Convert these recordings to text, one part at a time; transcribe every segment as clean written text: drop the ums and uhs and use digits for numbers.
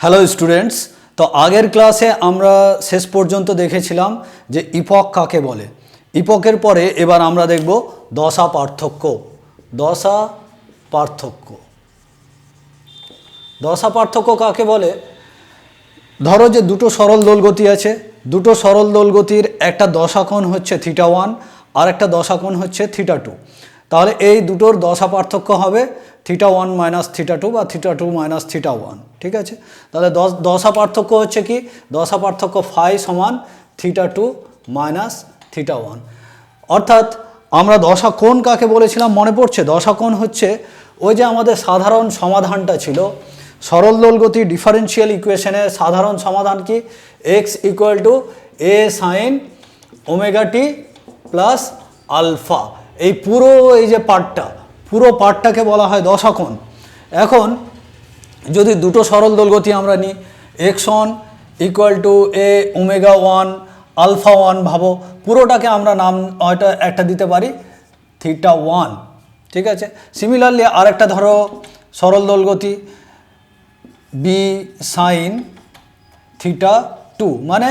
Hello students, তো আগের ক্লাসে আমরা শেষ পর্যন্ত দেখেছিলাম যে ইপক কাকে বলে। ইপকের পরে এবার আমরা দেখব দশা পার্থক্য। দশা পার্থক্য দশা পার্থক্য কাকে বলে? ধরো যে দুটো সরল দোলগতি আছে, দুটো সরল দোলগতির একটা দশাকোণ হচ্ছে θ1 আর একটা দশাকোণ হচ্ছে θ2। তাহলে এই দুটোর দশা পার্থক্য হবে θ1 মাইনাস θ2 বা θ2 মাইনাস θ1। ঠিক আছে, তাহলে দশা পার্থক্য হচ্ছে কি? দশা পার্থক্য φ সমান θ2 মাইনাস θ1। অর্থাৎ আমরা দশাকোণ কাকে বলেছিলাম মনে পড়ছে? দশাকোণ হচ্ছে ওই যে আমাদের সাধারণ সমাধানটা ছিল সরল দোলগতি ডিফারেন্সিয়াল ইকুয়েশনের সাধারণ সমাধান কি? x equal to a sine omega t plus alpha. এই পুরো এই যে পুরো পার্টটাকে বলা হয় দশাকোণ। এখন যদি দুটো সরল দোলগতি আমরা নিই, x1 equal to a omega 1 alpha 1 ভাবো, পুরোটাকে আমরা নাম হয়তো একটা দিতে পারি θ1। ঠিক আছে, সিমিলারলি আরেকটা ধরো সরল দোলগতি b সাইন θ2, মানে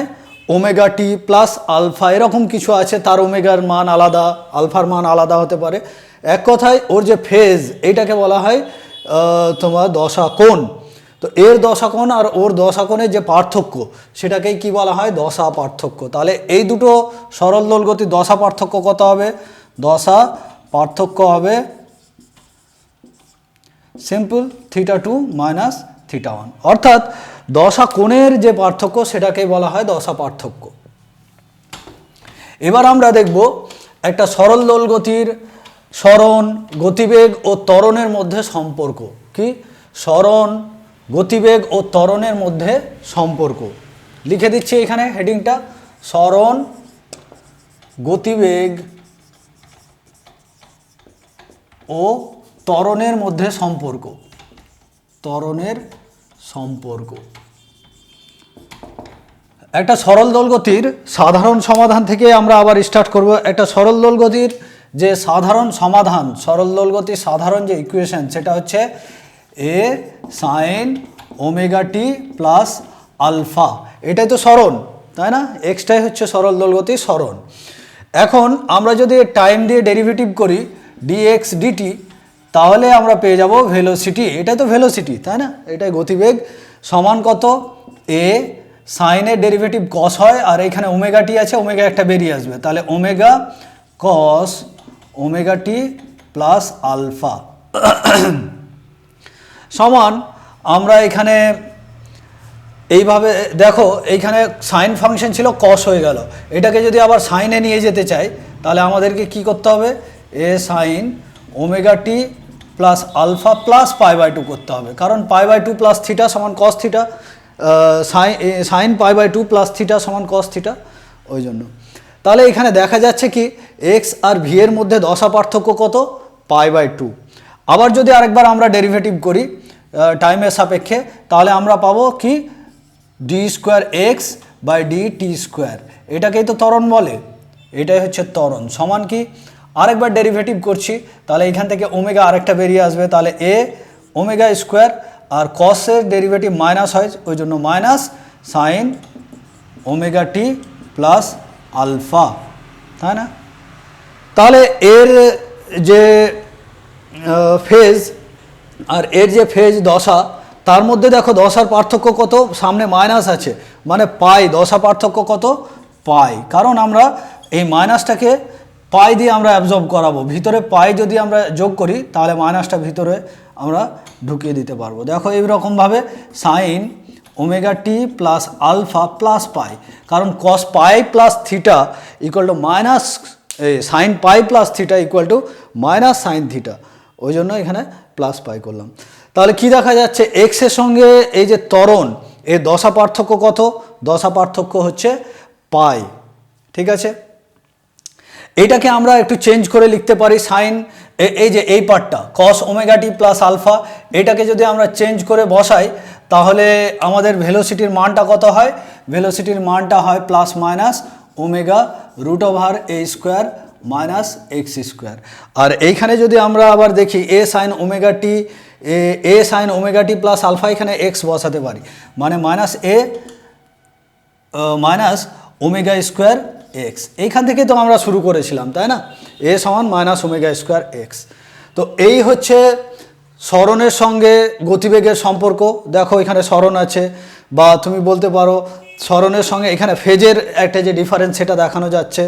ওমেগা টি প্লাস আলফা এরকম কিছু আছে, তার ওমেগার মান আলাদা, আলফার মান আলাদা হতে পারে। এক কথায় ওর যে ফেজ এইটাকে বলা হয় তোমার দশাকোণ। তো এর দশাকোণ আর ওর দশাকোণের যে পার্থক্য সেটাকেই কি বলা হয়? দশা পার্থক্য। তাহলে এই দুটো সরল দোলগতির দশা পার্থক্য কত হবে? দশা পার্থক্য হবে সিম্পল θ2 মাইনাস θ1। অর্থাৎ দশা কোণের যে পার্থক্য সেটাকেই বলা হয় দশা পার্থক্য। এবার আমরা দেখব একটা সরল দোলগতির সরণ, গতিবেগ ও ত্বরণের মধ্যে সম্পর্ক। কি? সরণ, গতিবেগ ও ত্বরণের মধ্যে সম্পর্ক। লিখে দিচ্ছি এখানে হেডিংটা, সরণ, গতিবেগ ও ত্বরণের মধ্যে সম্পর্ক। ত্বরণের সম্পর্ক। একটা সরল দোলগতির সাধারণ সমাধান থেকে আমরা আবার স্টার্ট করব। একটা সরল দোলগতির যে সাধারণ সমাধান, সরল দোলগতির সাধারণ যে ইকুয়েশন সেটা হচ্ছে এ sine omega t plus alpha. এটাই তো সরণ, তাই না? এক্সটাই হচ্ছে সরল দোলগতির সরণ। এখন আমরা যদি টাইম দিয়ে ডেরিভেটিভ করি ডিএক্স ডিটি, তাহলে আমরা পেয়ে যাব ভেলোসিটি। এটাই তো ভেলোসিটি, তাই না? এটাই গতিবেগ সমান কত? এ সাইনের ডেরিভেটিভ কস হয়, আর এখানে ওমেগা টি আছে, ওমেগা একটা বেরিয়ে আসবে, তাহলে ওমেগা কস ওমেগা টি প্লাস আলফা সমান আমরা এখানে এইভাবে দেখো, এইখানে সাইন ফাংশন ছিল, কস হয়ে গেল। এটাকে যদি আবার সাইনে নিয়ে যেতে চাই তাহলে আমাদেরকে কি করতে হবে? A sine omega t plus alpha plus π/2 করতে হবে, কারণ π/2 প্লাস থিটা সমান cos theta, sine π/2 plus theta সমান কস থিটা, ওই জন্য। তাহলে এখানে দেখা যাচ্ছে কি এক্স আর ভি এর মধ্যে দশা পার্থক্য কত? π/2। আবার যদি আরেকবার আমরা ডেরিভেটিভ করি টাইমের সাপেক্ষে, তাহলে আমরা পাবো কি? D square x by d t square. এটাকেই তো ত্বরণ বলে, এটাই হচ্ছে ত্বরণ। সমান কি? আরেকবার ডেরিভেটিভ করছি, তাহলে এখান থেকে ওমেগা আরেকটা বেরিয়ে আসবে, তাহলে এ ওমেগা স্কোয়ার, আর কসের ডেরিভেটিভ মাইনাস হয়, ওই জন্য minus sine omega t plus alpha, তাই না? তাহলে এর যে ফেজ আর এর যে ফেজ দশা, তার মধ্যে দেখো দশার পার্থক্য কত? সামনে মাইনাস আছে, মানে পাই। দশা পার্থক্য কত? পাই। কারণ আমরা এই মাইনাসটাকে পাই দিয়ে আমরা অ্যাবজর্ব করাবো, ভিতরে পাই যদি আমরা যোগ করি তাহলে মাইনাসটা ভিতরে আমরা ঢুকিয়ে দিতে পারবো। দেখো এইরকমভাবে sine omega t plus alpha plus pi, কারণ cos pi plus theta equal to minus sine pi plus theta equal to minus sine theta, ওই জন্য এখানে প্লাস পাই করলাম। তাহলে কি দেখা যাচ্ছে? এক্সের সঙ্গে এই যে ত্বরণ, এর দশা পার্থক্য কত? দশা পার্থক্য হচ্ছে পাই। ঠিক আছে, এইটাকে আমরা একটু চেঞ্জ করে লিখতে পারি। সাইন এই যে এই পার্টটা কস ওমেগা টি প্লাস আলফা, এটাকে যদি আমরা চেঞ্জ করে বসাই তাহলে আমাদের ভেলোসিটির মানটা কত হয়? ভেলোসিটির মানটা হয় plus minus omega root over এ স্কোয়ার মাইনাস এক্স স্কোয়ার। আর এইখানে যদি আমরা আবার দেখি A sine omega t, A sine omega t plus alpha এখানে এক্স বসাতে পারি, মানে minus A minus omega square x. এইখান থেকে তো আমরা শুরু করেছিলাম, তাই না? এ সমান মাইনাস ওমেগা স্কোয়ার এক্স। তো এই হচ্ছে সরণের সঙ্গে গতিবেগের সম্পর্ক। দেখো এখানে সরণ আছে, বা তুমি বলতে পারো সরণের সঙ্গে এখানে ফেজের একটা যে ডিফারেন্স সেটা দেখানো যাচ্ছে,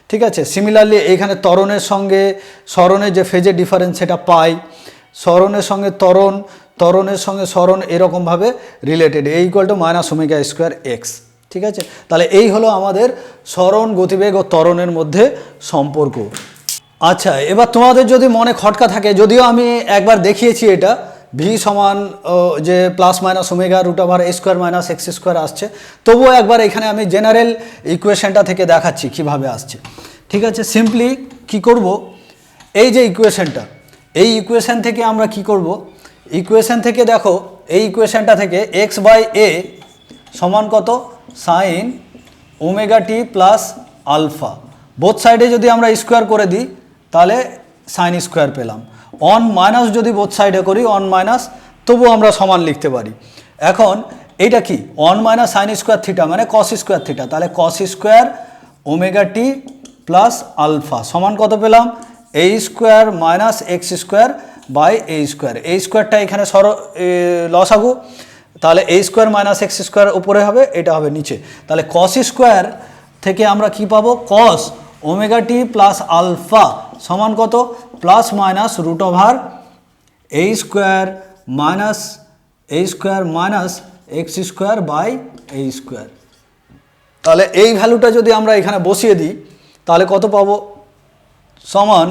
ঠিক আছে? সিমিলারলি এইখানে ত্বরণের সঙ্গে সরণের যে ফেজের ডিফারেন্স সেটা পাই, সরণের সঙ্গে ত্বরণ, ত্বরণের সঙ্গে সরণ এরকমভাবে related, A equal to minus omega square x, ঠিক আছে? তাহলে এই হলো আমাদের সরণ, গতিবেগ ও ত্বরণের মধ্যে সম্পর্ক। আচ্ছা, এবার তোমাদের যদি মনে খটকা থাকে, যদিও আমি একবার দেখিয়েছি এটা, ভি সমান যে plus minus omega root over এ স্কোয়ার মাইনাস এক্স স্কোয়ার আসছে, তবুও একবার এখানে আমি জেনারেল ইকুয়েশনটা থেকে দেখাচ্ছি কিভাবে আসছে, ঠিক আছে? সিম্পলি কি করব, এই যে ইকুয়েশনটা, এই ইকুয়েশন থেকে আমরা কি করব, ইকুয়েশন থেকে দেখো, এই ইকুয়েশনটা থেকে এক্স বাই এ সমান কত, sign omega t plus alpha, both সাইডে যদি আমরা স্কোয়ার করে দিই তাহলে সাইন স্কোয়ার পেলাম। অন মাইনাস যদি বোথ সাইডে করি অন মাইনাস, তবু আমরা সমান লিখতে পারি। এখন এইটা কি, one minus sine square theta মানে কস স্কোয়ার থিটা, তাহলে cos square omega t plus alpha সমান কত পেলাম, A square minus x square by A square. এই স্কোয়ারটা এখানে লসাগু, তাহলে A square minus x square উপরে হবে, এটা হবে নিচে। তাহলে কস স্কোয়ার থেকে আমরা কি পাবো, cos omega t plus alpha সমান কত, plus minus root over A square minus x square by A square. তাহলে এই ভ্যালুটা যদি আমরা এখানে বসিয়ে দিই তাহলে কত পাবো, সমান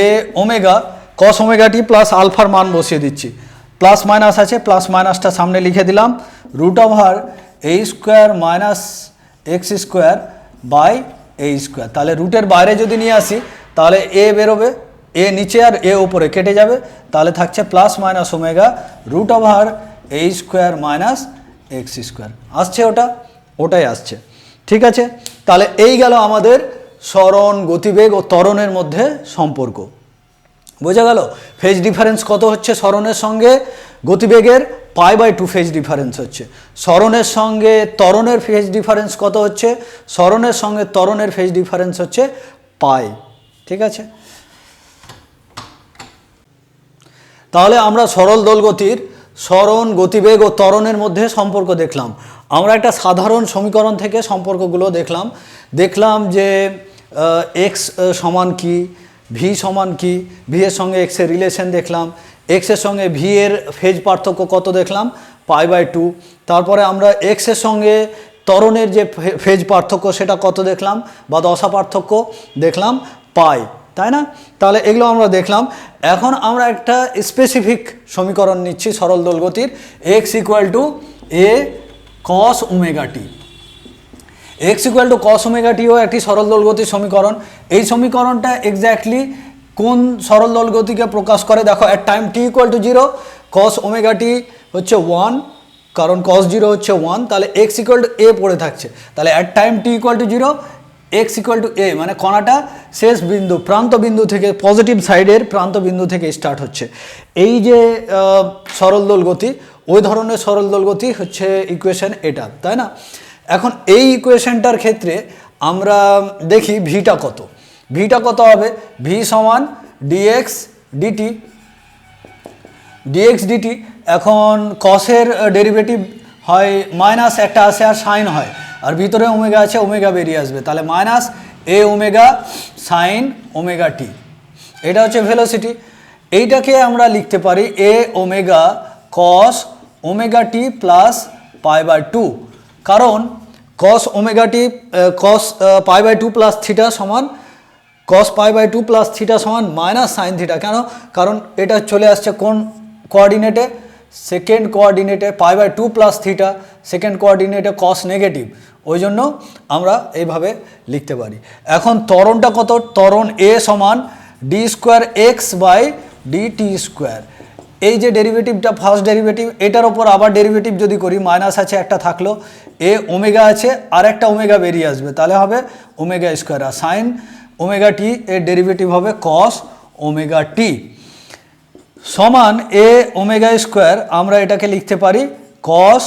এ ওমেগা কস ওমেগা টি প্লাস আলফার মান বসিয়ে দিচ্ছি, প্লাস মাইনাস আছে, প্লাস মাইনাসটা সামনে লিখে দিলাম, root over A square minus x square by A square. তাহলে রুটের বাইরে যদি নিয়ে আসি তাহলে এ বেরোবে, এ নিচে আর এ উপরে কেটে যাবে, তাহলে থাকছে plus minus omega root over এ স্কোয়ার মাইনাস এক্স স্কোয়ার। আসছে ওটাই আসছে, ঠিক আছে? তাহলে এই গেল আমাদের সরণ, গতিবেগ ও ত্বরণের মধ্যে সম্পর্ক। বোঝা গেল? ফেজ ডিফারেন্স কত হচ্ছে সরণের সঙ্গে গতিবেগের, π/2 ফেজ ডিফারেন্স হচ্ছে। সরণের সঙ্গে ত্বরণের ফেজ ডিফারেন্স কত হচ্ছে, সরণের সঙ্গে ত্বরণের ফেজ ডিফারেন্স হচ্ছে পাই, ঠিক আছে? তাহলে আমরা সরল দোলগতির সরণ, গতিবেগ ও ত্বরণের মধ্যে সম্পর্ক দেখলাম। আমরা একটা সাধারণ সমীকরণ থেকে সম্পর্কগুলো দেখলাম যে এক্স সমান কি, ভি সমান কি, ভি এর সঙ্গে এক্সের রিলেশন দেখলাম, এক্সের সঙ্গে ভি এর ফেজ পার্থক্য কত দেখলাম, π/2। তারপরে আমরা এক্সের সঙ্গে ত্বরণের যে ফেজ পার্থক্য সেটা কত দেখলাম, বা দশা পার্থক্য দেখলাম পাই, তাই না? তাহলে এগুলো আমরা দেখলাম। এখন আমরা একটা স্পেসিফিক সমীকরণ নিচ্ছি সরল দোলগতির, x equal to A cos omega t. X equal to cos omega টিও একটি সরল দোলগতির সমীকরণ। এই সমীকরণটা এক্স্যাক্টলি কোন সরল দোলগতিকে প্রকাশ করে, দেখো at time t equal to 0 cos omega t হচ্ছে 1, কারণ কস 0 হচ্ছে 1, তাহলে এক্স ইকুয়াল টু এ পড়ে থাকছে। তাহলে at time t equal to 0 x equal to A, মানে কণাটা শেষ বিন্দু, প্রান্ত বিন্দু থেকে, পজিটিভ সাইডের প্রান্ত বিন্দু থেকে স্টার্ট হচ্ছে। এই যে সরল দোলগতি, ওই ধরনের সরল দোলগতি হচ্ছে ইকুয়েশন এটা, তাই না? এখন এই ইকুয়েশনটার ক্ষেত্রে আমরা দেখি ভিটা কত হবে, ভি সমান ডিএক্স ডিটি। এখন কসের ডেরিভেটিভ হয় মাইনাস একটা আসে আর সাইন হয়, আর ভিতরে ওমেগা আছে, ওমেগা বেরিয়ে আসবে, তাহলে minus A omega sign omega টি, এটা হচ্ছে ভেলোসিটি। এইটাকে আমরা লিখতে পারি এ ওমেগা কস ওমেগা টি প্লাস π/2, কারণ কস ওমেগা টি কস π/2 প্লাস থিটা সমান কস π/2 প্লাস থিটা সমান মাইনাস সাইন থিটা। কেন? কারণ এটা চলে আসছে কোন কোঅর্ডিনেটে, সেকেন্ড কোঅর্ডিনেটে, π/2 প্লাস থিটা সেকেন্ড কোঅর্ডিনেটে কস নেগেটিভ, ওই জন্য আমরা এইভাবে লিখতে পারি। এখন ত্বরণটা কত, ত্বরণ এ সমান d square x by d t square. এই যে ডেরিভেটিভটা ফার্স্ট ডেরিভেটিভ, এটার ওপর আবার ডেরিভেটিভ যদি করি, মাইনাস আছে একটা থাকলো, এ ওমেগা আছে আর একটা ওমেগা বেরিয়ে আসবে, তাহলে হবে ওমেগা স্কোয়ার, আর সাইন ওমেগা টি এর ডেরিভেটিভ হবে কস ওমেগা টি। সমান এ ওমেগা স্কোয়ার, আমরা এটাকে লিখতে পারি কস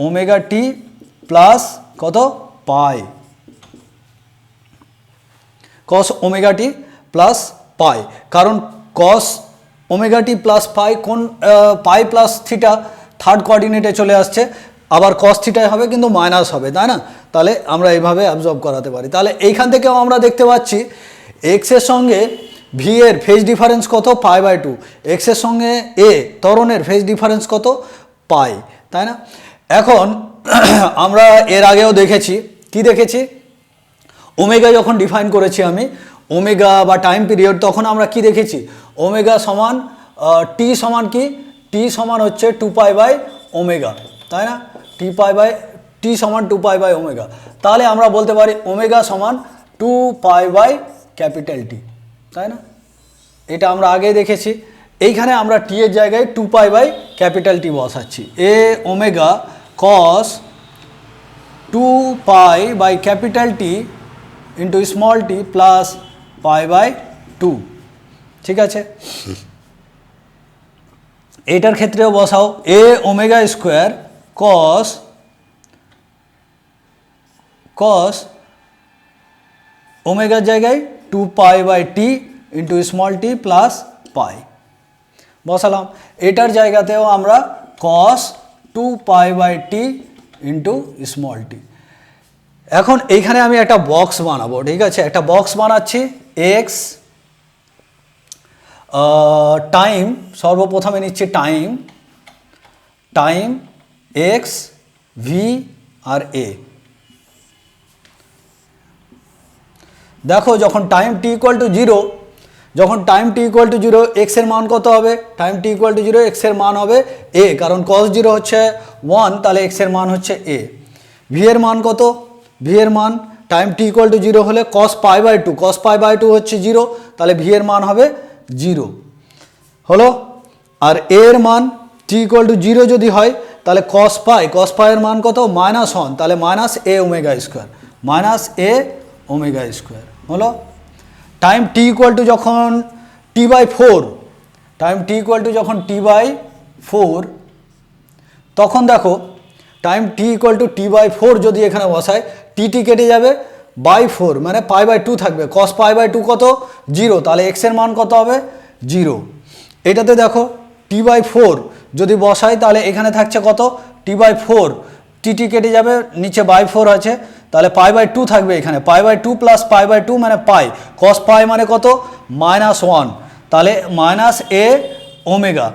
ওমেগা টি প্লাস কত পাই, কস ওমেগা টি প্লাস পাই, কারণ কস ওমেগা টি প্লাস পাই কোন পাই প্লাস থিটা থার্ড কোঅর্ডিনেটে চলে আসছে, আবার কস থিটায় হবে কিন্তু মাইনাস হবে, তাই না? তাহলে আমরা এইভাবে অ্যাবজর্ব করাতে পারি। তাহলে এইখান থেকেও আমরা দেখতে পাচ্ছি এক্সের সঙ্গে ভি এর ফেজ ডিফারেন্স কত পাই বাই টু, এক্সের সঙ্গে এ ত্বরণের ফেজ ডিফারেন্স কত পাই, তাই না? এখন আমরা এর আগেও দেখেছি, কি দেখেছি, ওমেগা যখন ডিফাইন করেছি আমি ওমেগা বা টাইম পিরিয়ড, তখন আমরা কি দেখেছি, ওমেগা সমান টি সমান কি, টি সমান হচ্ছে 2 পাই বাই ওমেগা, তাই না? টি সমান 2 পাই বাই ওমেগা। তাহলে আমরা বলতে পারি ওমেগা সমান 2 পাই বাই ক্যাপিটাল টি, তাই না? এটা আমরা আগে দেখেছি। এইখানে আমরা টি এর জায়গায় 2 পাই বাই ক্যাপিটাল টি বসাচ্ছি, A omega cos 2 pi by capital T into small t plus pi by 2, ঠিক আছে? এইটার ক্ষেত্রেও বসাও এ ওমেগা স্কোয়ার কস ওমেগার জায়গায় 2 pi by t into small t plus pi বসালাম। এটার জায়গাতেও আমরা cos 2 pi by t into small t. এখন এইখানে আমি একটা বক্স বানাবো, ঠিক আছে? একটা বক্স বানাচ্ছি, এক্স টাইম, সর্বপ্রথমে নিচ্ছি টাইম এক্স ভি আর এ। দেখো যখন টাইম টি ইকুয়াল টু 0, যখন টাইম টি ইকুয়াল টু 0 এক্সের মান কত হবে, টাইম টি ইকুয়াল টু 0 এক্সের মান হবে এ, কারণ cos 0 হচ্ছে 1, তাহলে এক্সের মান হচ্ছে এ। ভি এর মান কত, ভি এর মান টাইম টি ইকুয়াল টু 0 হলে cos pi by 2, cos pi by 2 হচ্ছে 0, তাহলে ভি এর মান হবে 0 হলো। আর এ এর মান টি ইকুয়াল টু 0 যদি হয় তাহলে cos পাইয়ের মান কত -1, তাহলে মাইনাস এ ওমেগা স্কোয়ার হলো। টাইম টি ইকুয়াল টু যখন টি by 4, time t equal to যখন টি বাই 4, তখন দেখো time t equal to t by 4 যদি এখানে বসায়, টি কেটে যাবে বাই 4, মানে পাই বাই 2 থাকবে, cos পাই বাই 2 কত 0, তাহলে এক্সের মান কত হবে 0। এটাতে দেখো টি বাই 4 যদি বসাই তাহলে এখানে থাকছে কত টি বাই 4, টি কেটে যাবে, নিচে বাই 4 আছে, তাহলে পাই বাই 2 থাকবে, এখানে pi by 2 plus pi by 2 মানে পাই, cos পাই মানে কত -1, তাহলে মাইনাস এ ওমেগা।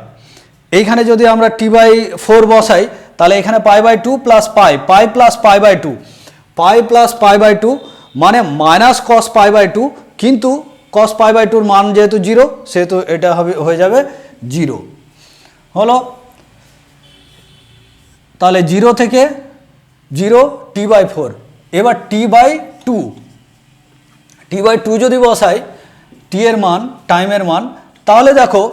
এইখানে যদি আমরা টি বাই 4 বসাই তাহলে এখানে pi by 2 plus pi plus pi by 2, pi plus pi by 2 মানে মাইনাস cos পাই বাই 2, কিন্তু cos পাই বাই 2 মান যেহেতু 0 সেহেতু এটা হবে হয়ে যাবে 0 হলো। তাহলে 0 থেকে 0 টি বাই 4, এবার টি বাই 2 যদি বসাই টি এর মান, টাইমের মান, তাহলে দেখো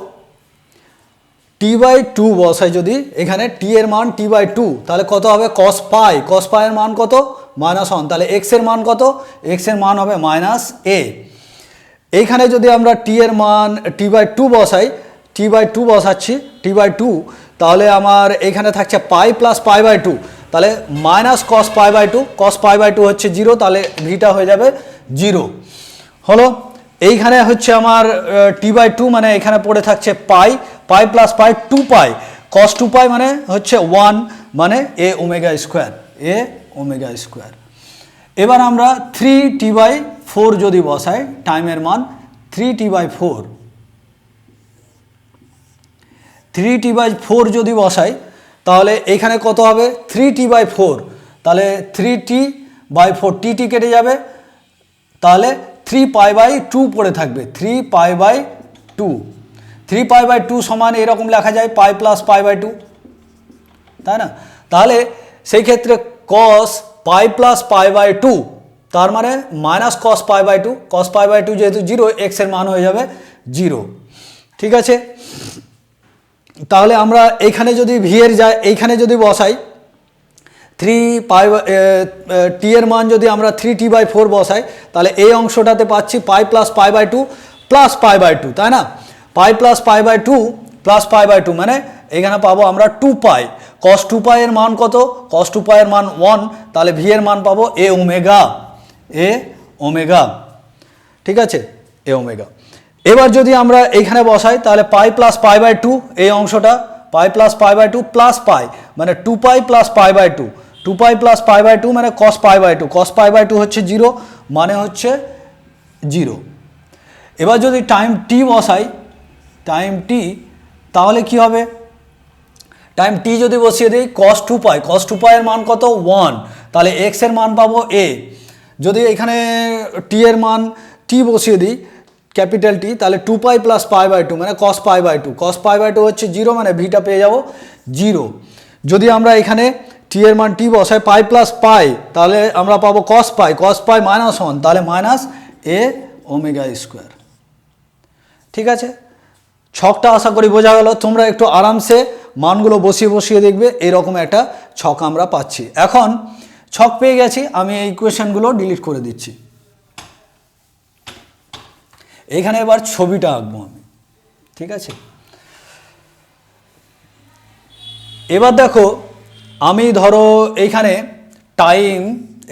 টি বাই 2 বসাই যদি এখানে টি এর মান টি বাই 2, তাহলে কত হবে cos পাইয়ের মান কত -1, তাহলে এক্স এর মান কত, এক্স এর মান হবে মাইনাস এ। এইখানে যদি আমরা টি এর মান টি বাই 2 বসাই, টি বাই 2 বসাচ্ছি টি বাই 2, তাহলে আমার এখানে থাকছে পাই প্লাস পাই বাই 2, তাহলে minus cos pi by 2, cos pi by 2 হচ্ছে 0, তাহলে ভিটা হয়ে যাবে 0 হলো। এইখানে হচ্ছে আমার টি বাই 2 মানে এখানে পড়ে থাকছে পাই প্লাস পাই 2 পাই, cos 2 পাই মানে হচ্ছে 1, মানে এ ওমেগা স্কোয়ার। এবার আমরা 3 টি বাই 4 যদি বসাই, টাইমের মান 3 টি বাই 4 যদি বসাই তাহলে এখানে কত হবে 3 টি বাই 4, তাহলে 3 টি বাই 4 টি কেটে যাবে, তাহলে 3 পাই বাই 2 পড়ে থাকবে, 3 পাই বাই 2 সমান এরকম লেখা যায় পাই প্লাস পাই বাই 2, তাই না? তাহলে সেই ক্ষেত্রে cos pi plus pi by 2 তার মানে minus cos pi by 2, cos pi by 2 যেহেতু 0, এক্স এর মান হয়ে যাবে 0, ঠিক আছে? তাহলে আমরা এইখানে যদি ভি এর যায় এইখানে যদি বসাই 3 পাই টি এর মান যদি আমরা 3 টি বাই 4 বসাই তাহলে এই অংশটাতে পাচ্ছি pi plus pi by 2 plus pi by 2, তাই না? Pi plus pi by 2 plus pi by two, মানে এখানে পাবো আমরা 2 পাই। কস 2 পাই এর মান কত? কস 2 পাই এর মান 1, তাহলে ভি এর মান পাবো এ ওমেগা। ঠিক আছে, এ ওমেগা। এবার যদি আমরা এইখানে বসাই তাহলে pi plus pi by two, এই অংশটা pi plus pi by two plus pi, মানে 2 pi plus pi by two, 2 pi plus pi by two মানে cos pi by two, cos pi by two হচ্ছে 0, মানে হচ্ছে 0। এবার যদি টাইম টি বসাই, টাইম টি, তাহলে কি হবে? টাইম টি যদি বসিয়ে দিই কস 2 পাই, কস 2 পাই এর মান কত? 1, তাহলে এক্স এর মান পাবো এ। যদি এখানে টি এর মান টি বসিয়ে দিই ক্যাপিটাল টি, তাহলে 2 pi plus pi by two মানে cos pi by two, cos pi by two হচ্ছে 0, মানে ভিটা পেয়ে যাবো 0। যদি আমরা এখানে টি এর মান টি বসাই পাই প্লাস পাই, তাহলে আমরা পাবো কস পাই, কস পাই মাইনাস 1, তাহলে মাইনাস এ ওমেগা স্কোয়ার। ঠিক আছে, ছকটা আশা করি বোঝা গেল। তোমরা একটু আরামসে মানগুলো বসিয়ে দেখবে, এরকম একটা ছক আমরা পাচ্ছি। এখন ছক পেয়ে গেছি, আমি এই ইকুয়েশনগুলো ডিলিট করে দিচ্ছি। এখানে এবার ছবিটা আঁকবো আমি। ঠিক আছে, এবার দেখো আমি ধরো এইখানে টাইম,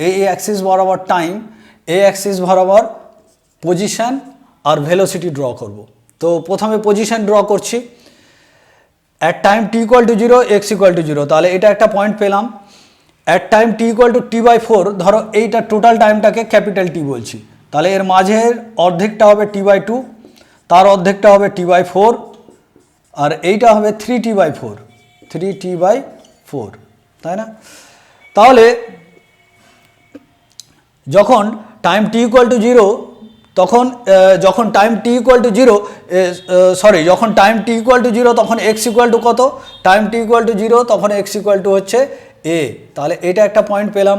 এই অ্যাক্সিস বরাবর টাইম, এই অ্যাক্সিস বরাবর পজিশন আর ভেলোসিটি ড্র করব। তো প্রথমে পজিশন ড্র করছি, at time t equal to 0, x equal to 0, তাহলে এটা একটা পয়েন্ট পেলাম। At time t equal to t by 4, ধরো এইটা টোটাল টাইমটাকে ক্যাপিটাল টি বলছি, তাহলে এর মাঝের অর্ধেকটা হবে টি বাই 2, তার অর্ধেকটা হবে টি বাই 4, আর এইটা হবে 3t বাই 4, 3t বাই 4, তাই না? তাহলে যখন টাইম টি ইকুয়াল টু 0, তখন যখন টাইম টি ইকুয়াল টু 0, যখন টাইম টি ইকুয়াল টু 0 তখন এক্স ইকুয়াল টু কত? টাইম টি ইকুয়াল টু 0 তখন এক্স ইকুয়াল টু হচ্ছে এ, তাহলে এটা একটা পয়েন্ট পেলাম।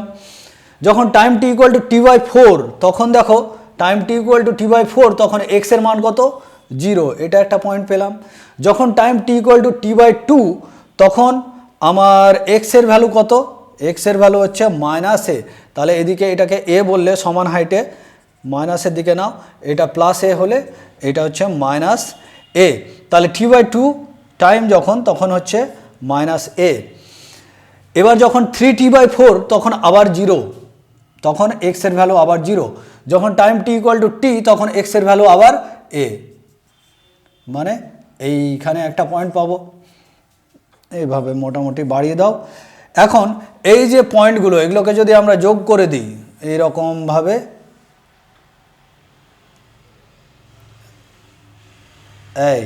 যখন time t equal to t by 4, তখন দেখো time t equal to t by 4 তখন এক্স এর মান কত? 0, এটা একটা পয়েন্ট পেলাম। যখন time t equal to t by 2, তখন আমার এক্স এর ভ্যালু কত? এক্স এর ভ্যালু হচ্ছে মাইনাস এ, তাহলে এদিকে এটাকে এ বললে সমান হাইটে মাইনাসের দিকে নাও, এটা প্লাস এ হলে এটা হচ্ছে মাইনাস এ, তাহলে টি বাই 2 টাইম যখন, তখন হচ্ছে মাইনাস এ। এবার যখন 3t বাই 4 তখন আবার 0, তখন এক্স এর ভ্যালু আবার 0। যখন টাইম টি ইকুয়াল টু টি, তখন এক্স এর ভ্যালু আবার এ, মানে এইখানে একটা পয়েন্ট পাবো। এইভাবে মোটামুটি বাড়িয়ে দাও। এখন এই যে পয়েন্টগুলো, এগুলোকে যদি আমরা যোগ করে দিই এইরকমভাবে, এই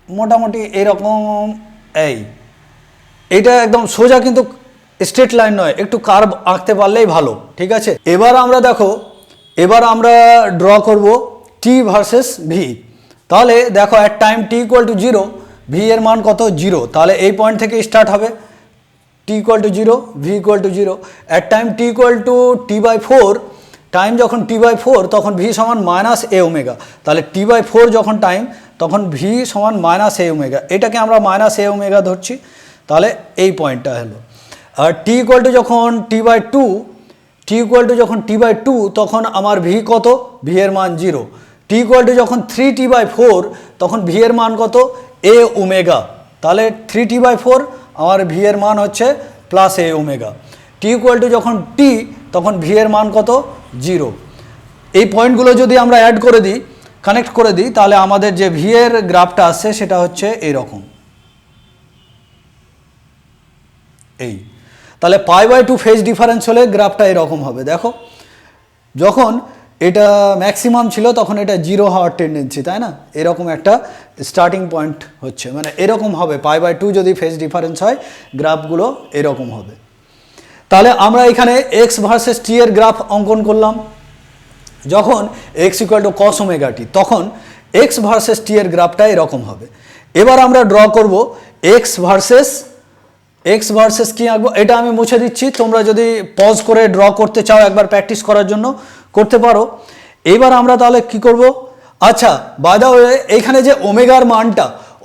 মোটামুটি এরকম, এইটা একদম সোজা কিন্তু স্ট্রেট লাইন নয়, একটু কার্ভ আঁকতে পারলেই ভালো। ঠিক আছে, এবার আমরা দেখো, এবার আমরা ড্র করব টি ভার্সেস ভি। তাহলে দেখো at time t equal to 0, V এর মান কত? 0, তাহলে এই পয়েন্ট থেকে স্টার্ট হবে, t equal to 0, v equal to 0। At time t equal to t by 4, time যখন টি বাই 4 তখন ভি সমান মাইনাস এ ওমেগা, তাহলে টি বাই 4 যখন টাইম, তখন ভি সমান মাইনাস এ ওমেগা, এটাকে আমরা মাইনাস এ ওমেগা ধরছি, তাহলে এই পয়েন্টটা হলো। আর টি ইকুয়াল টু যখন টি বাই 2, টি ইকুয়াল টু যখন টি বাই 2 তখন আমার ভি কত? ভি এর মান 0। টি ইকুয়াল টু যখন 3t বাই 4 তখন ভি এর মান কত? এ ওমেগা, তাহলে 3t বাই 4 আমার ভি এর মান হচ্ছে plus A omega. T equal to যখন টি, তখন ভি এর মান কত? 0। এই পয়েন্টগুলো যদি আমরা অ্যাড করে দিই, কানেক্ট করে দিই, তাহলে আমাদের যে ভি এর গ্রাফটা আসছে সেটা হচ্ছে এইরকম, এই। তাহলে পাই বাই 2 ফেজ ডিফারেন্স হলে গ্রাফটা এরকম হবে। দেখো যখন এটা ম্যাক্সিমাম ছিল তখন এটা 0 হওয়ার টেন্ডেন্সি, তাই না? এরকম একটা স্টার্টিং পয়েন্ট হচ্ছে, মানে এরকম হবে। পাই বাই 2 যদি ফেজ ডিফারেন্স হয়, গ্রাফগুলো এরকম হবে। তাহলে আমরা এখানে এক্স ভার্সেস টি এর গ্রাফ অঙ্কন করলাম। যখন x equal to cos omega t, তখন এক্স ভার্সেস টি এর গ্রাফটা এরকম হবে। এবার আমরা ড্র করব এক্স ভার্সেস কি আঁকবো, এটা আমি মুছে দিচ্ছি। তোমরা যদি পজ করে ড্র করতে চাও, একবার প্র্যাকটিস করার জন্য করতে পারো। এইবার আমরা তাহলে কি করব? আচ্ছা, বাই দ্য ওয়ে, এইখানে যে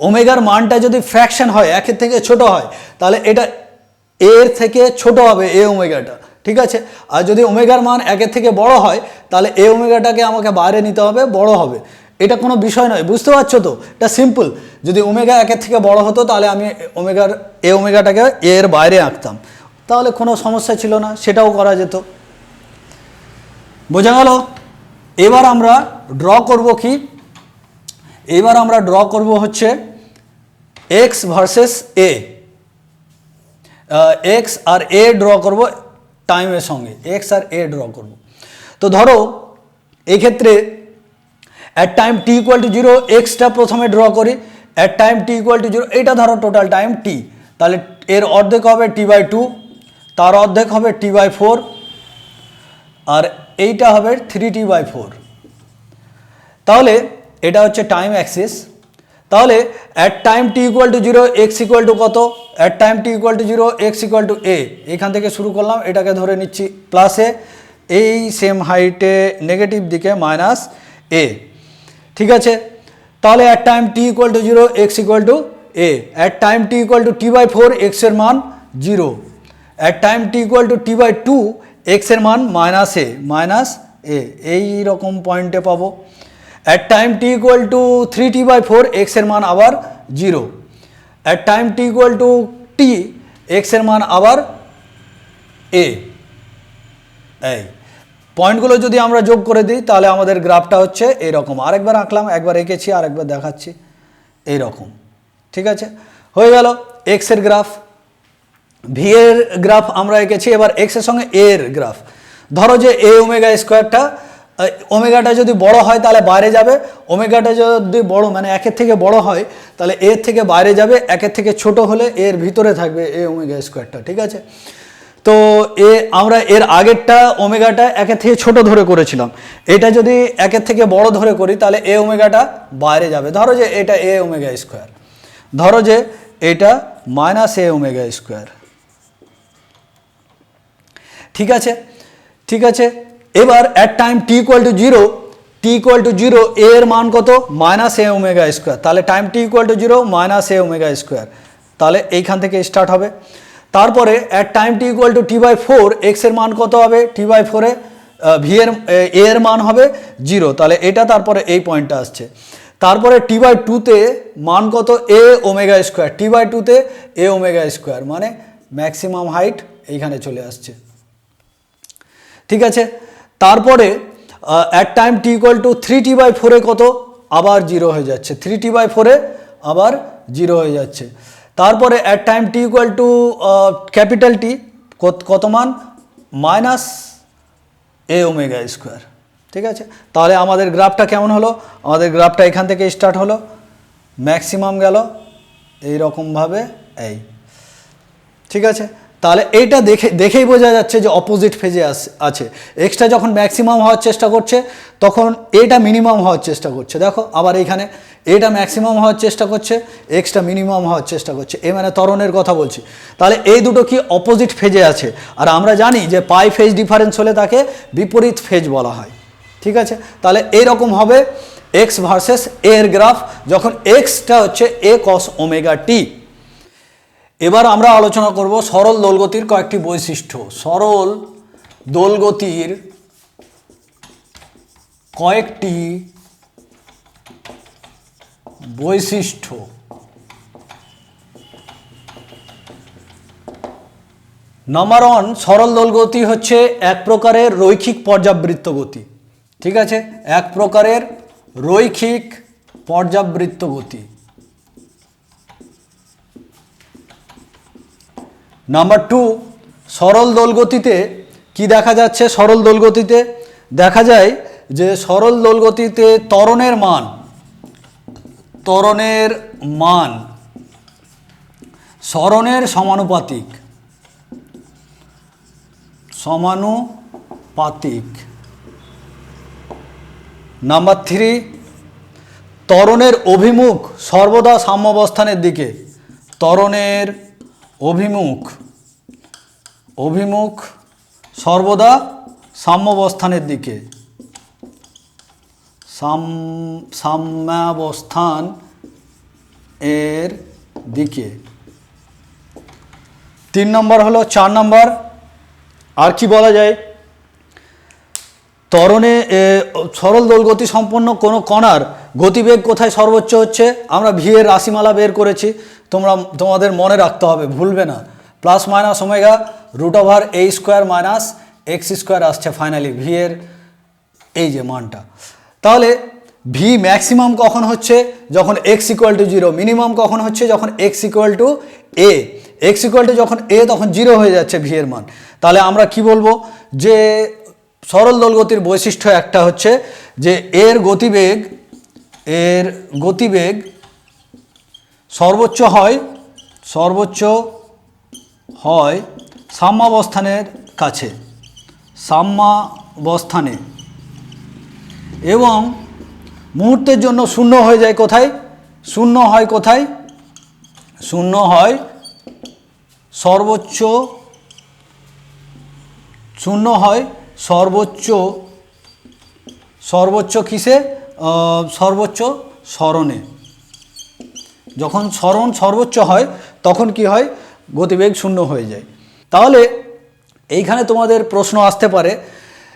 ওমেগার মানটা যদি ফ্র্যাকশন হয়, একের থেকে ছোট হয়, তাহলে এটা এর থেকে ছোট হবে এ ওমেগাটা। ঠিক আছে, আর যদি ওমেগার মান একের থেকে বড় হয়, তাহলে এ ওমেগাটাকে আমাকে বাইরে নিতে হবে, বড় হবে। এটা কোনো বিষয় নয়, বুঝতে পারছো তো? এটা সিম্পল। যদি ওমেগা একের থেকে বড় হতো তাহলে আমি ওমেগাটাকে এর বাইরে আঁকতাম, তাহলে কোনো সমস্যা ছিল না, সেটাও করা যেত। বোঝা গেল? এবার আমরা ড্র করব কি? এবার আমরা ড্র করব হচ্ছে এক্স ভার্সেস এ, এক্স আর এ ড্র করব টাইমের সঙ্গে, এক্স আর এ ড্র করব। তো ধরো এই ক্ষেত্রে at time t equal to 0 extra প্রথমে ড্র করি, at time t equal to 0, এটা ধরো টোটাল টাইম টি, তাহলে এর অর্ধেক হবে t/2, তার অর্ধেক হবে t/4, আর এইটা হবে 3t/4। তাহলে এটা হচ্ছে টাইম অ্যাক্সিস। তাহলে at time t equal to 0 x equal to কত? At time t equal to 0 x equal to A, এখান থেকে শুরু করলাম, এটাকে ধরে নিচ্ছি প্লাসে, এই সেম হাইটে নেগেটিভ দিকে মাইনাস এ, ঠিক আছে? তাহলে at time t equal to 0 x equal to A, at time t equal to t/4 এক্সের মান 0, at time t equal to t/2 এক্সের মান মাইনাস এ, এই রকম পয়েন্টে পাবো। At time t equal to 3t/4 এক্সের মান আবার 0, at time t equal to t এক্সের মান আবার এ। এই পয়েন্টগুলো যদি আমরা যোগ করে দিই তাহলে আমাদের গ্রাফটা হচ্ছে এরকম। আরেকবার আঁকলাম, একবার এঁকেছি, আরেকবার দেখাচ্ছি, এইরকম, ঠিক আছে? হয়ে গেল এক্সের গ্রাফ, ভি এর গ্রাফ আমরা এঁকেছি। এবার এক্সের সঙ্গে এ এর গ্রাফ। ধরো যে এ ওমেগা স্কোয়ারটা, ওমেগাটা যদি বড় হয় তাহলে বাইরে যাবে, ওমেগাটা যদি বড় মানে একের থেকে বড় হয় তাহলে এর থেকে বাইরে যাবে, একের থেকে ছোট হলে এর ভিতরে থাকবে এ ওমেগা স্কোয়ারটা, ঠিক আছে? তো আমরা এর আগেরটা ওমেগাটা একের থেকে ছোট ধরে করেছিলাম, এটা যদি একের থেকে বড় ধরে করি তাহলে এ ওমেগাটা বাইরে যাবে। ধরো যে এটা এ ওমেগা স্কোয়ার, ধরো যে এটা মাইনাস এ ওমেগা স্কোয়ার, ঠিক আছে? ঠিক আছে, এবার at time t equal to 0 এর মান কত? মাইনাস এ ওমেগা স্কোয়ার, তাহলে time t equal to 0 minus A omega square, তাহলে এইখান থেকে স্টার্ট হবে। তারপরে at time t equal to t/4 x এর মান কত হবে? t/4 এ ভি এর এ এর মান হবে 0, তাহলে এটা তারপরে এই পয়েন্টটা আসছে। তারপরে t/2 মান কত? এ ওমেগা স্কোয়ার, t/2 এ ওমেগা স্কোয়ার, মানে ম্যাক্সিমাম হাইট এইখানে চলে আসছে, ঠিক আছে? তারপরে at time t equal to 3t/4 কত? আবার 0 হয়ে যাচ্ছে, 3t/4 আবার 0 হয়ে যাচ্ছে। তারপরে at time t equal two capital T কত মান? মাইনাস এ ওমেগা স্কোয়ার, ঠিক আছে? তাহলে আমাদের গ্রাফটা কেমন হলো? আমাদের গ্রাফটা এখান থেকে স্টার্ট হলো, ম্যাক্সিমাম গেল এইরকমভাবে, এই, ঠিক আছে? তাহলে এইটা দেখেই বোঝা যাচ্ছে যে অপোজিট ফেজে আছে। এক্সটা যখন ম্যাক্সিমাম হওয়ার চেষ্টা করছে তখন এটা মিনিমাম হওয়ার চেষ্টা করছে। দেখো আবার এইখানে এটা ম্যাক্সিমাম হওয়ার চেষ্টা করছে, এক্সটা মিনিমাম হওয়ার চেষ্টা করছে, এ মানে ত্বরণের কথা বলছি। তাহলে এই দুটো কি অপোজিট ফেজে আছে, আর আমরা জানি যে পাই ফেজ ডিফারেন্স হলে তাকে বিপরীত ফেজ বলা হয়, ঠিক আছে? তাহলে এইরকম হবে এক্স ভার্সেস এর গ্রাফ, যখন এক্সটা হচ্ছে এ কস ওমেগা টি। এবার আমরা আলোচনা করব সরল দোলগতির কয়েকটি বৈশিষ্ট্য। সরল দোলগতির কয়েকটি বৈশিষ্ট্য। নাম্বার 1, সরল দোলগতি হচ্ছে এক প্রকারের রৈখিক পর্যাবৃত্ত গতি, ঠিক আছে? এক প্রকারের রৈখিক পর্যাবৃত্ত গতি। নাম্বার 2, সরল দোলগতিতে কি দেখা যাচ্ছে? সরল দোলগতিতে দেখা যায় যে সরল দোলগতিতে ত্বরণের মান সরণের সমানুপাতিক। নাম্বার 3, ত্বরণের অভিমুখ সর্বদা সাম্যাবস্থানের দিকে। ত্বরণের অভিমুখ সর্বদা সাম্যাবস্থানের দিকে, সাম্যাবস্থান এর দিকে। 3 নম্বর হলো, 4 নম্বর আর কি বলা যায়? ত্বরণে সরল দোলগতি সম্পন্ন কোনো কণার গতিবেগ কোথায় সর্বোচ্চ হচ্ছে, আমরা ভি এর রাশিমালা বের করেছি, তোমাদের মনে রাখতে হবে, ভুলবে না। Plus minus omega root over এ স্কোয়ার মাইনাস এক্স স্কোয়ার আসছে ফাইনালি ভি এর এই যে মানটা। তাহলে ভি ম্যাক্সিমাম কখন হচ্ছে, যখন এক্স ইকুয়াল টু 0, মিনিমাম কখন হচ্ছে, যখন x equal to A. X equal to যখন এ, তখন 0 হয়ে যাচ্ছে ভি এর মান। তাহলে আমরা কি বলবো, যে সরল দোলগতির বৈশিষ্ট্য একটা হচ্ছে যে এর গতিবেগ সর্বোচ্চ হয় সাম্যাবস্থানের কাছে, সাম্যাবস্থানে, এবং মুহূর্তের জন্য শূন্য হয়ে যায় কোথায়, শূন্য হয় কোথায়, শূন্য হয় সর্বোচ্চ, শূন্য হয় সর্বোচ্চ কিসে, সর্বোচ্চ স্মরণে। যখন স্মরণ সর্বোচ্চ হয় তখন কি হয়, গতিবেগ শূন্য হয়ে যায়। তাহলে এইখানে তোমাদের প্রশ্ন আসতে পারে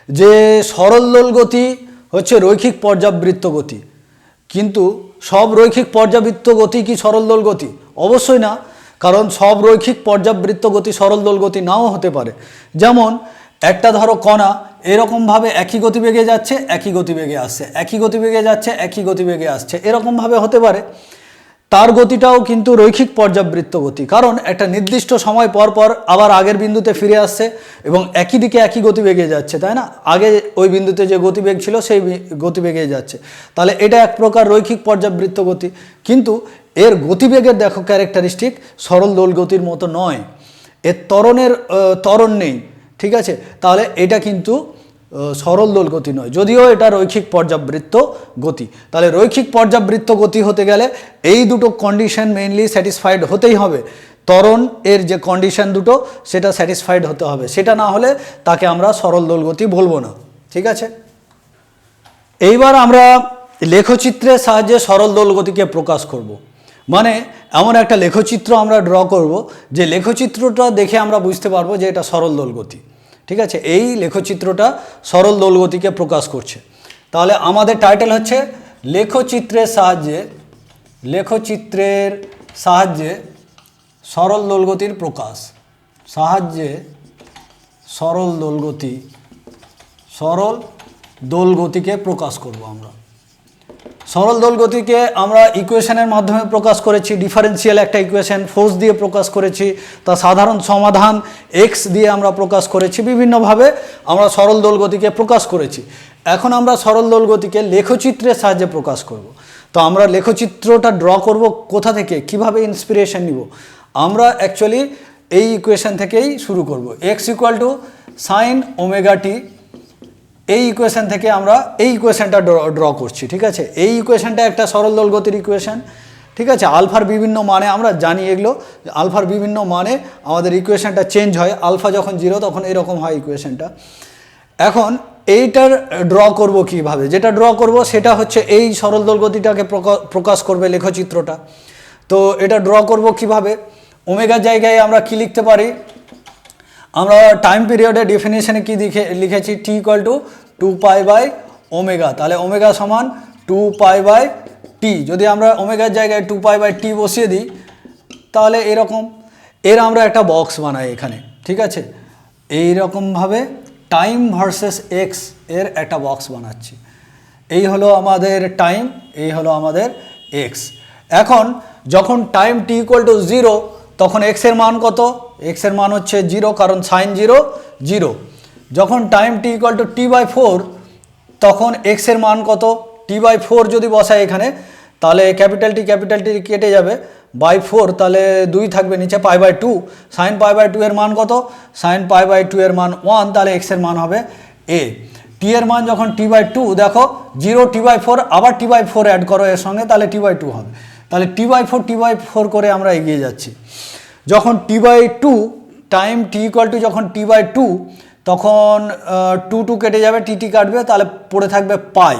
যে সরল দোল গতি হচ্ছে রৈখিক পর্যাবৃত্ত গতি, কিন্তু সব রৈখিক পর্যাবৃত্ত গতি কি সরল দোল গতি? অবশ্যই না, কারণ সব রৈখিক পর্যাবৃত্ত গতি সরল দোল গতি নাও হতে পারে। যেমন একটা ধরো কণা এরকমভাবে একই গতিবেগে যাচ্ছে, একই গতিবেগে আসছে, একই গতিবেগে যাচ্ছে, একই গতিবেগে আসছে, এরকমভাবে হতে পারে। তার গতিটাও কিন্তু রৈখিক পর্যাবৃত্ত গতি, কারণ একটা নির্দিষ্ট সময় পর পর আবার আগের বিন্দুতে ফিরে আসছে এবং একই দিকে একই গতিবেগে যাচ্ছে, তাই না? আগে ওই বিন্দুতে যে গতিবেগ ছিল সেই গতিবেগে যাচ্ছে, তাহলে এটা এক প্রকার রৈখিক পর্যাবৃত্ত গতি। কিন্তু এর গতিবেগের দেখো ক্যারেক্টারিস্টিক সরল দোল গতির মতো নয়, এর ত্বরণ নেই, ঠিক আছে? তাহলে এটা কিন্তু সরল দোল গতি নয়, যদিও এটা রৈখিক পর্যাবৃত্ত গতি। তাহলে রৈখিক পর্যাবৃত্ত গতি হতে গেলে এই দুটো কন্ডিশন মেইনলি স্যাটিসফাইড হতেই হবে। ত্বরণ এর যে কন্ডিশন দুটো সেটা স্যাটিসফাইড হতে হবে, সেটা না হলে তাকে আমরা সরল দোল গতি বলবো না, ঠিক আছে? এইবার আমরা লেখচিত্রের সাহায্যে সরল দোল গতিকে প্রকাশ করব। মানে এমন একটা লেখচিত্র আমরা ড্র করব যে লেখচিত্রটা দেখে আমরা বুঝতে পারবো যে এটা সরল দোল গতি, ঠিক আছে? এই লেখচিত্রটা সরল দোল গতিকে প্রকাশ করছে। তাহলে আমাদের টাইটেল হচ্ছে লেখচিত্রের সাহায্যে সরল দোল গতির প্রকাশ, সরল দোল গতিকে প্রকাশ করব আমরা। সরল দোল গতিকে আমরা ইকুয়েশনের মাধ্যমে প্রকাশ করেছি, ডিফারেন্সিয়াল একটা ইকুয়েশন ফোর্স দিয়ে প্রকাশ করেছি, তার সাধারণ সমাধান এক্স দিয়ে আমরা প্রকাশ করেছি, বিভিন্নভাবে আমরা সরল দোল গতিকে প্রকাশ করেছি। এখন আমরা সরল দোল গতিকে লেখচিত্রের সাহায্যে প্রকাশ করব। তো আমরা লেখচিত্রটা ড্র করব কোথা থেকে, কিভাবে ইন্সপিরেশন নিব? আমরা অ্যাকচুয়ালি এই ইকুয়েশন থেকেই শুরু করব। X equal to sine omega t, এই ইকুয়েশন থেকে আমরা এই ইকুয়েশনটা ড্র করছি, ঠিক আছে? এই ইকুয়েশনটা একটা সরল দোল গতির ইকুয়েশন, ঠিক আছে? আলফার বিভিন্ন মানে আমরা জানি, এগুলো আলফার বিভিন্ন মানে আমাদের ইকুয়েশনটা চেঞ্জ হয়। আলফা যখন 0 তখন এরকম হয় ইকুয়েশনটা। এখন এইটার ড্র করব কিভাবে, যেটা ড্র করব সেটা হচ্ছে এই সরল দোল গতিটাকে প্রকাশ করবে লেখচিত্রটা। তো এটা ড্র করব কিভাবে? ওমেগার জায়গায় আমরা কি লিখতে পারি? আমরা টাইম পিরিয়ডের ডেফিনেশনে কি লিখেছি? টি ইকুয়াল টু 2π/ω। তাহলে ওমেগা সমান 2π/t। যদি আমরা ওমেগার জায়গায় 2π/t বসিয়ে দিই তাহলে এরকম এর আমরা একটা বক্স বানাই এখানে, ঠিক আছে? এইরকমভাবে টাইম ভার্সেস এক্স এর একটা বক্স বানাচ্ছি। এই হলো আমাদের টাইম, এই হলো আমাদের এক্স। এখন যখন টাইম টি ইকুয়াল টু 0 তখন এক্সের মান কত? এক্সের মান হচ্ছে 0, কারণ সাইন 0 0। যখন time t equal to t/4 তখন এক্সের মান কত? t/4 যদি বসায় এখানে তাহলে ক্যাপিটাল টি কেটে যাবে, বাই 4 তাহলে 2 থাকবে নিচে, π/2। সাইন π/2 এর মান কত? সাইন π/2 এর মান 1, তাহলে এক্সের মান হবে a। টি এর মান যখন t/2, দেখো 0 t/4 আবার t/4 অ্যাড করো এর সঙ্গে, তাহলে t/2 হবে। তাহলে t/4 করে আমরা এগিয়ে যাচ্ছি। যখন t/2 time t equal to যখন t/2 তখন 2 কেটে যাবে, টি কাটবে, তাহলে পড়ে থাকবে পাই।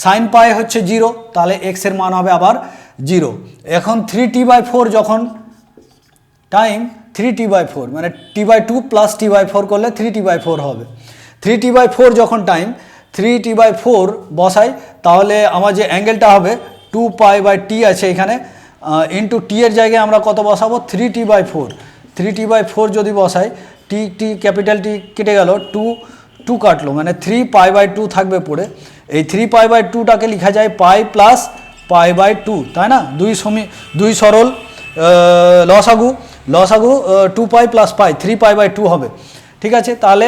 সাইন পাই হচ্ছে 0, তাহলে এক্সের মান হবে আবার 0। এখন 3t/4 যখন টাইম 3t/4 মানে t/2 প্লাস t/4 করলে 3t/4 হবে। 3t/4 যখন টাইম 3t/4 বসাই, তাহলে আমার যে অ্যাঙ্গেলটা হবে 2π/t আছে এখানে, ইন্টু টি এর জায়গায় আমরা কত বসাবো 3t/4। 3t/4 যদি বসাই, টি ক্যাপিটাল টি কেটে গেল, 2 কাটলো, মানে 3π/2 থাকবে পড়ে। এই 3π/2টাকে লেখা যায় পাই প্লাস π/2, তাই না? দুই সরল লসাগু 2π প্লাস পাই 3π/2 হবে, ঠিক আছে? তাহলে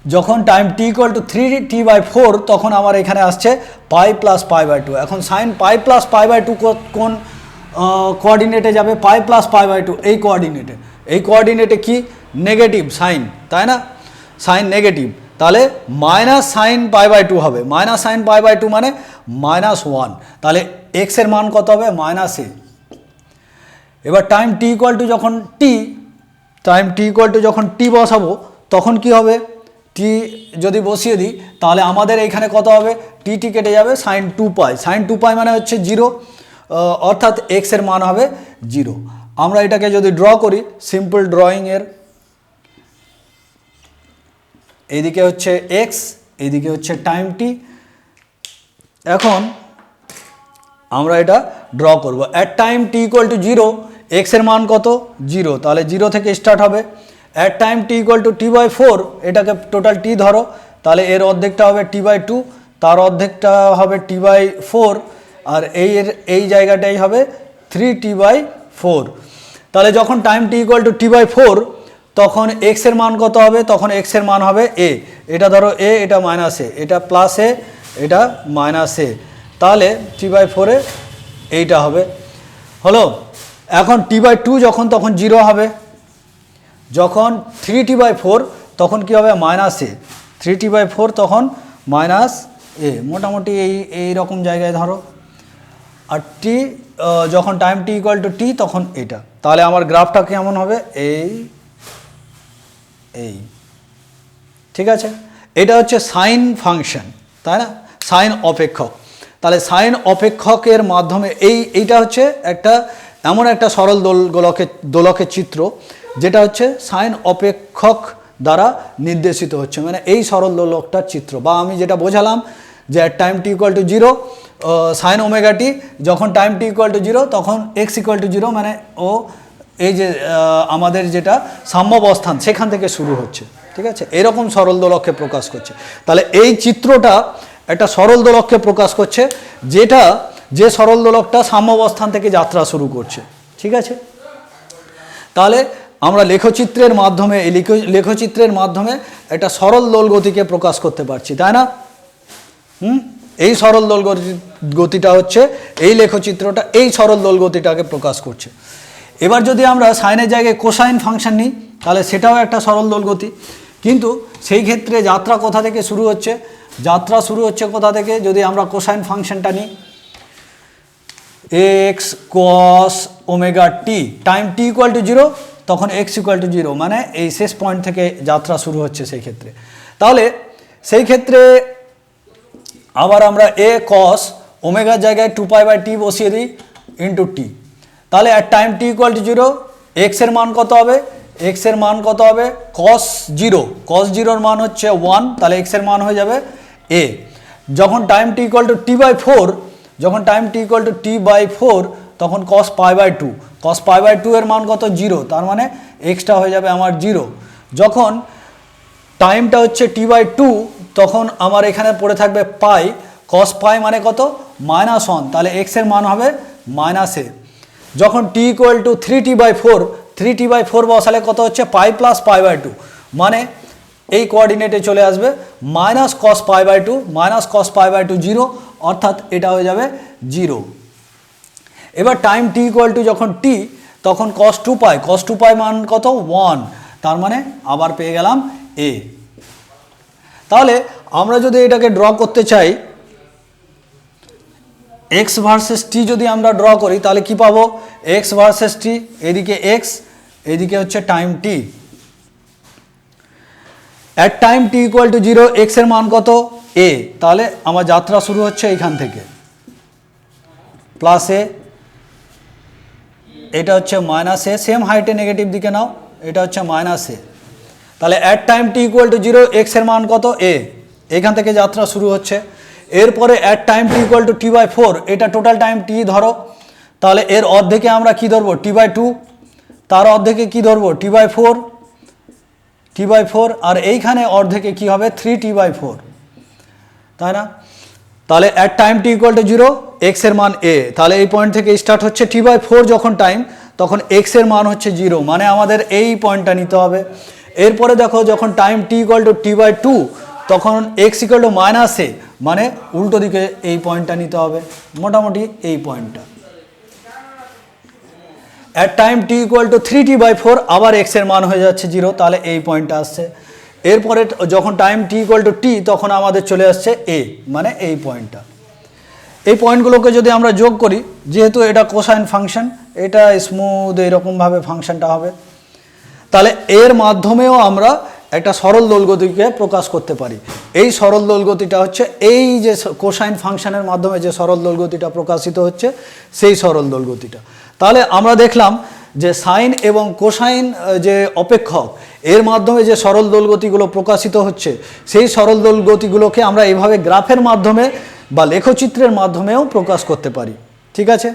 যখন টাইম t = 3t/4 তখন আমার এখানে আসছে পাই প্লাস π/2। এখন সাইন পাই প্লাস π/2 কোন কোঅর্ডিনেটে যাবে? পাই প্লাস π/2 এই কোঅর্ডিনেটে কি নেগেটিভ সাইন, তাই না? সাইন নেগেটিভ, তাহলে মাইনাস সাইন π/2 হবে। মাইনাস সাইন π/2 মানে -1, তাহলে এক্স এর মান কত হবে? -a। এবার টাইম t যখন t বসাবো তখন কি হবে? টি যদি বসিয়ে দিই তাহলে আমাদের এইখানে কত হবে? টি কেটে যাবে, সাইন 2π। সাইন 2π মানে হচ্ছে 0, অর্থাৎ এক্স এর মান হবে 0। আমরা এটাকে যদি ড্র করি, সিম্পল ড্রয়িংয়ের, এইদিকে হচ্ছে এক্স, এইদিকে হচ্ছে টাইম টি। এখন আমরা এটা ড্র করব। অ্যাট টাইম t = 0 এক্স এর মান কত? 0, তাহলে 0 থেকে স্টার্ট হবে। অ্যাট টাইম t = t/4, এটাকে টোটাল টি ধরো, তাহলে এর অর্ধেকটা হবে t/2, তার অর্ধেকটা হবে t/4, আর এই জায়গাটাই হবে 3t/4। তাহলে যখন টাইম t = t/4 তখন এক্স এর মান কত হবে? তখন এক্স এর মান হবে a। এটা ধরো a, এটা -a, এটা +a, এটা -a, তাহলে t/4 এ এইটা হবে, হলো। এখন t/2 তখন 0 হবে। যখন 3t/4 তখন কি হবে? -a। 3t/4 তখন -a, মোটামুটি এই রকম জায়গায় ধরো। আর যখন টাইম t = t তখন এটা। তাহলে আমার গ্রাফটা কেমন হবে? এই, ঠিক আছে? এটা হচ্ছে সাইন ফাংশন, তাই না? সাইন অপেক্ষক। তাহলে সাইন অপেক্ষকের মাধ্যমে এইটা হচ্ছে এমন একটা সরল দোলকের চিত্র যেটা হচ্ছে সাইন অপেক্ষক দ্বারা নির্দেশিত হচ্ছে, মানে এই সরল দোলকটার চিত্র। বা আমি যেটা বোঝালাম যে টাইম t = 0 সাইন ওমেগা টি, যখন টাইম t = 0 তখন x = 0, মানে এই যে আমাদের যেটা সাম্যাবস্থান সেখান থেকে শুরু হচ্ছে, ঠিক আছে? এরকম সরল দোলককে প্রকাশ করছে। তাহলে এই চিত্রটা একটা সরল দোলককে প্রকাশ করছে, যে সরল দোলকটা সাম্যাবস্থান থেকে যাত্রা শুরু করছে, ঠিক আছে? তাহলে আমরা লেখচিত্রের মাধ্যমে একটা সরল দোল গতিকে প্রকাশ করতে পারছি, তাই না? এই সরল দোল গতিটা হচ্ছে এই লেখচিত্রটা এই সরল দোল গতিটাকে প্রকাশ করছে। এবার যদি আমরা সাইনের জায়গায় কোসাইন ফাংশন নিই তাহলে সেটাও একটা সরল দোল গতি, কিন্তু সেই ক্ষেত্রে যাত্রা কোথা থেকে শুরু হচ্ছে? যাত্রা শুরু হচ্ছে কোথা থেকে? যদি আমরা কোসাইন ফাংশনটা নিই, x cos omega t, time t = 0 তখন x = 0, মানে এই শেষ পয়েন্ট থেকে যাত্রা শুরু হচ্ছে সেই ক্ষেত্রে। তাহলে সেই ক্ষেত্রে আবার আমরা a cos ওমেগার জায়গায় 2π/t বসিয়ে দিই ইন্টু টি। তাহলে অ্যাট টাইম t = 0 এক্স এর মান কত হবে? এক্স এর মান কত হবে? cos 0 এর মান হচ্ছে 1, তাহলে এক্স এর মান হয়ে যাবে a। যখন টাইম t = t/4 তখন cos π/2 এর মান কত? 0, তার মানে এক্সটা হয়ে যাবে আমার 0। যখন টাইমটা হচ্ছে t/2 তখন আমার এখানে পড়ে থাকবে পাই, cos π মানে কত? -1, তাহলে এক্স এর মান হবে -a। যখন t = 3t/4 বসালে কত হচ্ছে? পাই প্লাস π/2, মানে এই কোঅর্ডিনেটে চলে আসবে -cos π/2 0, অর্থাৎ এটা হয়ে যাবে 0। এবার টাইম t = যখন t তখন cos 2π মান কত? 1, তার মানে আবার পেয়ে গেলাম a। তাহলে আমরা যদি এটাকে ড্র করতে চাই, x ভার্সেস t যদি আমরা ড্র করি তাহলে কি পাবো? x ভার্সেস t, এদিকে x, এদিকে হচ্ছে time t। At time t = 0 x এর মান কত? a, তাহলে আমার যাত্রা শুরু হচ্ছে এইখান থেকে, প্লাস a, এটা হচ্ছে -a, সেম হাইটে নেগেটিভ দিকে নাও, এটা হচ্ছে -a। তাহলে অ্যাট টাইম t = 0 x এর মান কত? a, এখান থেকে যাত্রা শুরু হচ্ছে। এরপরে at time t equal to t/4, এটা টোটাল টাইম টি ধরো, তাহলে এর অর্ধেকে আমরা কি ধরবো t/2, তার অর্ধেকে কি ধরবো t/4, আর এইখানে অর্ধেকে কি হবে 3t/4, তাই না? তাহলে at time t equal to 0, x এর মান a, তাহলে এই পয়েন্ট থেকে স্টার্ট হচ্ছে t/4 যখন টাইম, তখন এক্স এর মান হচ্ছে 0, মানে আমাদের এই পয়েন্টটা নিতে হবে। এরপরে দেখো যখন time t equal to t/2, তখন এক্স ইকুয়াল টু -a, মানে উল্টো দিকে এই পয়েন্টটা নিতে হবে, মোটামুটি এই পয়েন্টটা। At time t equal to 3t/4, আবার এক্স এর মান হয়ে যাচ্ছে 0, তাহলে এই পয়েন্টটা আসছে। এরপরে যখন টাইম টি ইকুয়াল টু টি, তখন আমাদের চলে আসছে এ, মানে এই পয়েন্টটা। এই পয়েন্টগুলোকে যদি আমরা যোগ করি, যেহেতু এটা কোসাইন ফাংশন, এটা স্মুথ এইরকমভাবে ফাংশনটা হবে, তাহলে এর মাধ্যমেও আমরা একটা সরল দোলগতিকে প্রকাশ করতে পারি। এই সরল দোলগতিটা হচ্ছে এই যে কোসাইন ফাংশনের মাধ্যমে যে সরল দোলগতিটা প্রকাশিত হচ্ছে, সেই সরল দোলগতিটা। তাহলে আমরা দেখলাম যে সাইন এবং কোসাইন যে অপেক্ষক, এর মাধ্যমে যে সরল দোলগতিগুলো প্রকাশিত হচ্ছে, সেই সরল দোলগতিগুলোকে আমরা এইভাবে গ্রাফের মাধ্যমে বা লেখচিত্রের মাধ্যমেও প্রকাশ করতে পারি। ঠিক আছে?